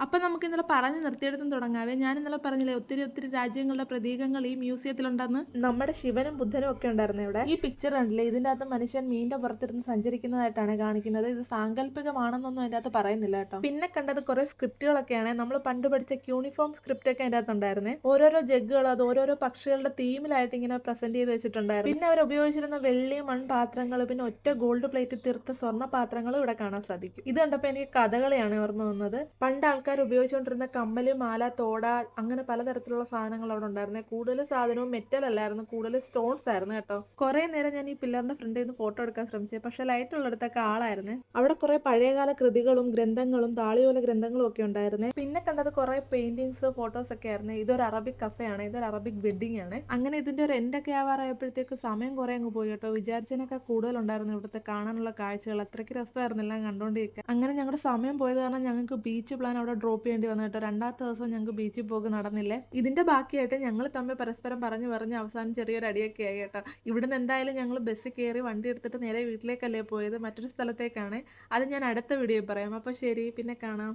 അപ്പം നമുക്ക് ഇന്നലെ പറഞ്ഞു നിർത്തിയെടുത്തും തുടങ്ങാവേ. ഞാൻ ഇന്നലെ പറഞ്ഞില്ലേ ഒത്തിരി ഒത്തിരി രാജ്യങ്ങളുടെ പ്രതീകങ്ങൾ ഈ മ്യൂസിയത്തിലുണ്ടെന്ന്. നമ്മുടെ ശിവനും ബുദ്ധനും ഒക്കെ ഉണ്ടായിരുന്നു ഇവിടെ. ഈ പിക്ചർ കണ്ടില്ലേ, ഇതിൻ്റെ അകത്ത് മനുഷ്യൻ മീൻ്റെ പുറത്തിരുന്ന് സഞ്ചരിക്കുന്നതായിട്ടാണ് കാണിക്കുന്നത്. ഇത് സാങ്കല്പികമാണെന്നൊന്നും അതിൻ്റെ അകത്ത് പറയുന്നില്ല കേട്ടോ. പിന്നെ കണ്ടത് കുറെ സ്ക്രിപ്റ്റുകളൊക്കെയാണ്. നമ്മൾ പണ്ട് പഠിച്ച യൂണിഫോം സ്ക്രിപ്റ്റ് ഒക്കെ അതിൻ്റെ അകത്ത് ഉണ്ടായിരുന്നേ. ഓരോരോ ജഗ്ഗുകൾ അത് ഓരോരോ പക്ഷികളുടെ തീമിലായിട്ട് ഇങ്ങനെ പ്രസന്റ് ചെയ്ത് വെച്ചിട്ടുണ്ടായിരുന്നു. പിന്നെ അവർ ഉപയോഗിച്ചിരുന്ന വെള്ളി മൺപാത്രങ്ങൾ, പിന്നെ ഒറ്റ ഗോൾഡ് പ്ലേറ്റ് തീർത്ത സ്വർണ്ണ പാത്രങ്ങളും ഇവിടെ കാണാൻ സാധിക്കും. ഇത് കണ്ടപ്പോൾ എനിക്ക് കഥകളിയാണ് ഓർമ്മ വന്നത്. പണ്ട് ആൾക്കാർ ഉപയോഗിച്ചുകൊണ്ടിരുന്ന കമ്മല്, മാല, തോട, അങ്ങനെ പലതരത്തിലുള്ള സാധനങ്ങൾ അവിടെ ഉണ്ടായിരുന്നേ. കൂടുതൽ സാധനവും മെറ്റൽ അല്ലായിരുന്നു, കൂടുതൽ സ്റ്റോൺസ് ആയിരുന്നു കേട്ടോ. കുറെ നേരം ഞാൻ ഈ പില്ലറിന്റെ ഫ്രണ്ടിൽ നിന്ന് ഫോട്ടോ എടുക്കാൻ ശ്രമിച്ചത്, പക്ഷെ ലൈറ്റ് ഉള്ളിടത്തൊക്കെ ആളായിരുന്നേ. അവിടെ കുറെ പഴയകാല കൃതികളും ഗ്രന്ഥങ്ങളും താളിയോല ഗ്രന്ഥങ്ങളും ഒക്കെ ഉണ്ടായിരുന്നേ. പിന്നെ കണ്ടത് കുറെ പെയിന്റിങ്സ്, ഫോട്ടോസ് ഒക്കെ ആയിരുന്നു. ഇതൊരു അറബിക് കഫേ ആണ്, ഇതൊരു അറബിക് വെഡിങ് ആണ്. അങ്ങനെ ഇതിന്റെ ഒരു എൻഡൊക്കെ ആവാറായപ്പോഴത്തേക്ക് സമയം കുറെ അങ്ങ് പോയി കേട്ടോ. വിചാരിച്ചതിനൊക്കെ കൂടുതലുണ്ടായിരുന്നു ഇവിടുത്തെ കാണാനുള്ള കാഴ്ചകൾ. അത്രയ്ക്ക് രസമായിരുന്നില്ല കണ്ടുകൊണ്ടിരിക്കുക. അങ്ങനെ ഞങ്ങളുടെ സമയം പോയത് കാരണം ഞങ്ങൾക്ക് ബീച്ച് പ്ലാൻ അവിടെ ഡ്രോപ്പ് ചെയ്യേണ്ടി വന്നു കേട്ടോ. രണ്ടാമത്തെ ദിവസം ഞങ്ങൾക്ക് ബീച്ചിൽ പോക്ക് നടന്നില്ലേ. ഇതിന്റെ ബാക്കിയായിട്ട് ഞങ്ങൾ തമ്മിൽ പരസ്പരം പറഞ്ഞ് അവസാനം ചെറിയൊരു അടിയൊക്കെ ആയി കേട്ടോ. ഇവിടുന്ന് എന്തായാലും ഞങ്ങൾ ബസ്സിൽ കയറി വണ്ടി എടുത്തിട്ട് നേരെ വീട്ടിലേക്കല്ലേ പോയത്, മറ്റൊരു സ്ഥലത്തേക്കാണ്. അത് ഞാൻ അടുത്ത വീഡിയോയിൽ പറയാം. അപ്പോൾ ശരി, പിന്നെ കാണാം.